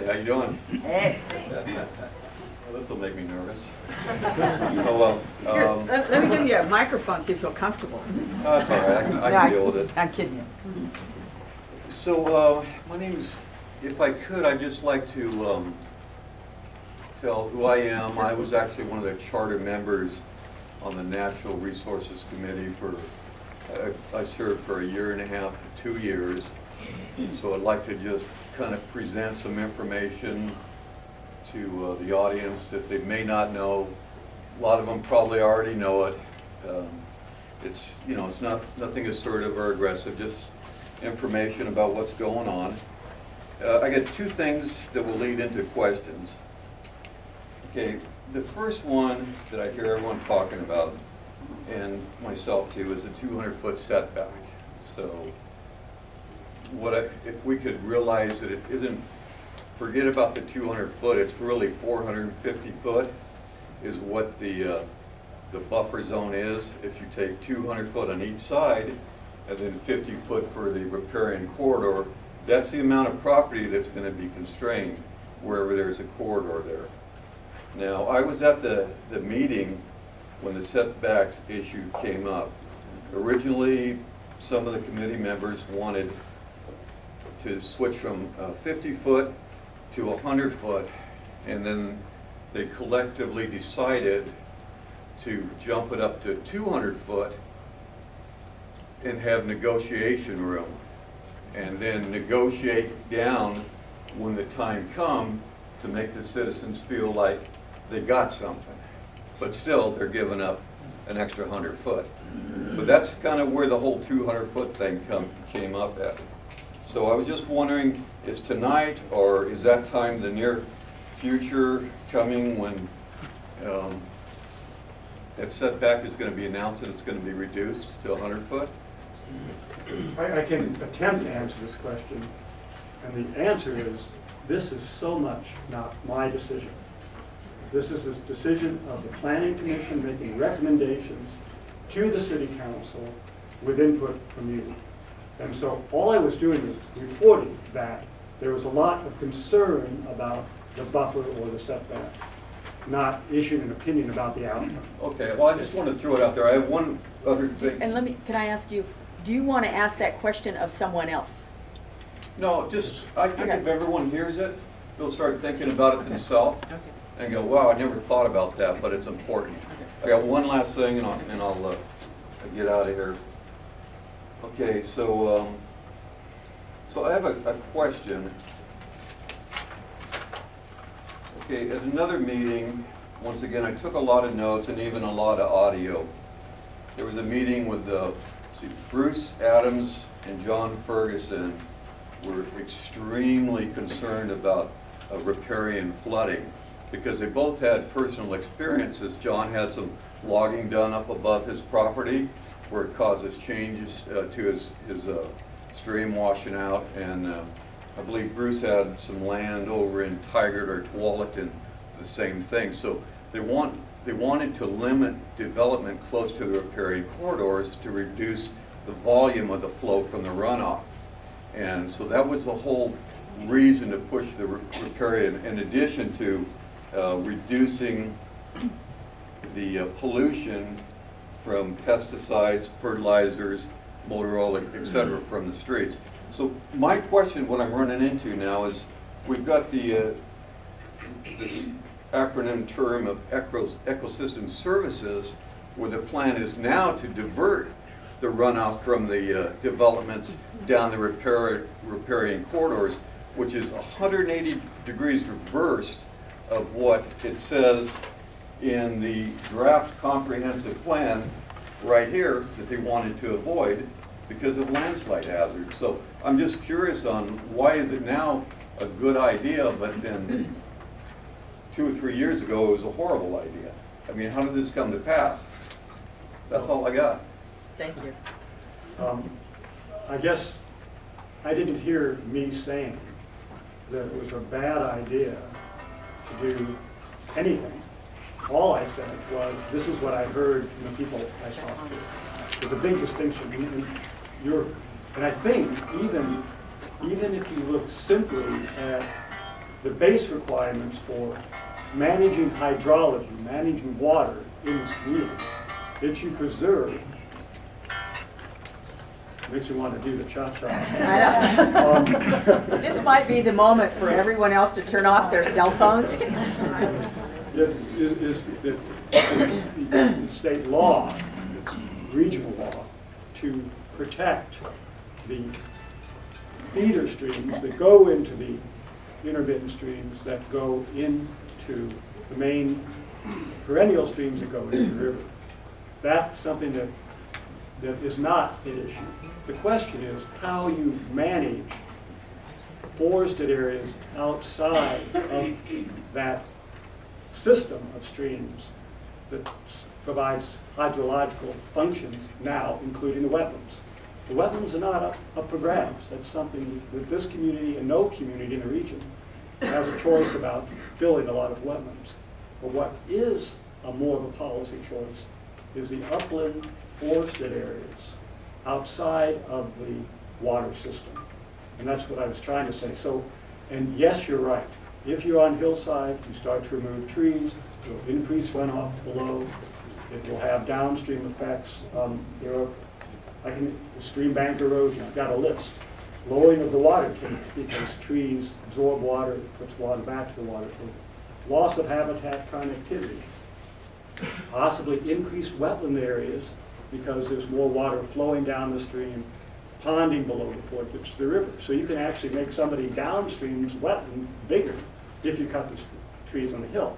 Hey, how you doing? Hey. Well, this will make me nervous. Oh, well. Here, let me give you a microphone so you feel comfortable. That's all right. I can deal with it. I'm kidding you. So, my name's, if I could, I'd just like to tell who I am. I was actually one of the charter members on the Natural Resources Committee for, I served for 1.5 years to 2 years. So I'd like to just kind of present some information to the audience that they may not know. A lot of them probably already know it. It's, you know, it's nothing assertive or aggressive, just information about what's going on. I got 2 things that will lead into questions. Okay, the first one that I hear everyone talking about, and myself too, is a 200-foot setback. So if we could realize that it isn't, forget about the 200 foot, it's really 450 foot is what the buffer zone is. If you take 200 foot on each side and then 50 foot for the riparian corridor, that's the amount of property that's going to be constrained wherever there's a corridor there. Now, I was at the meeting when the setbacks issue came up. Originally, some of the committee members wanted to switch from 50 foot to 100 foot, and then they collectively decided to jump it up to 200 foot and have negotiation room, and then negotiate down when the time comes to make the citizens feel like they got something. But still, they're giving up an extra 100 foot. But that's kind of where the whole 200 foot thing came up at. So I was just wondering, is tonight or is that time the near future coming when that setback is going to be announced and it's going to be reduced to 100 foot? I can attempt to answer this question, and the answer is, this is so much not my decision. This is a decision of the Planning Commission making recommendations to the City Council with input from you. And so all I was doing was reporting that there was a lot of concern about the buffer or the setback, not issuing an opinion about the outcome. Okay, well, I just want to throw it out there. I have one other thing. And can I ask you, do you want to ask that question of someone else? No, just, I think Okay. if everyone hears it, they'll start thinking about it themselves Okay. and go, wow, I never thought about that, but it's important. I got one last thing and I'll get out of here. Okay, so I have a question. Okay, at another meeting, once again, I took a lot of notes and even a lot of audio. There was a meeting with Bruce Adams and John Ferguson were extremely concerned about riparian flooding because they both had personal experiences. John had some logging done up above his property where it causes changes to his stream washing out, and I believe Bruce had some land over in Tigard or Tualatin, the same thing. So they wanted to limit development close to the riparian corridors to reduce the volume of the flow from the runoff. And so that was the whole reason to push the riparian, in addition to reducing the pollution from pesticides, fertilizers, motor oil, etc. from the streets. So my question, what I'm running into now is, we've got this acronym term of ecosystem services, where the plan is now to divert the runoff from the developments down the riparian corridors, which is 180 degrees reversed of what it says in the draft comprehensive plan right here that they wanted to avoid because of landslide hazards. So I'm just curious on why is it now a good idea, but then 2 or 3 years ago it was a horrible idea. I mean, how did this come to pass? That's all I got. Thank you. I guess I didn't hear me saying that it was a bad idea to do anything. All I said was, this is what I heard from the people I talked to. There's a big distinction in Europe. And I think even if you look simply at the base requirements for managing hydrology, managing water in this community, that you preserve. Makes you want to do the cha-cha. This might be the moment for everyone else to turn off their cell phones. Is the state law, it's regional law, to protect the feeder streams that go into the intermittent streams that go into the main perennial streams that go into the river. That's something that is not an issue. The question is how you manage forested areas outside of that system of streams that provides hydrological functions now, including the wetlands. The wetlands are not up for grabs. That's something that this community and no community in the region has a choice about filling a lot of wetlands. But what is more of a policy choice is the upland forested areas outside of the water system. And that's what I was trying to say. So, and yes, you're right. If you're on hillside, you start to remove trees, it will increase runoff below. It will have downstream effects. Stream bank erosion, I've got a list. Lowering of the water table because trees absorb water, puts water back to the water table. Loss of habitat connectivity. Possibly increased wetland areas because there's more water flowing down the stream, ponding below before it gets to the river. So you can actually make somebody downstream's wetland bigger if you cut the trees on the hill.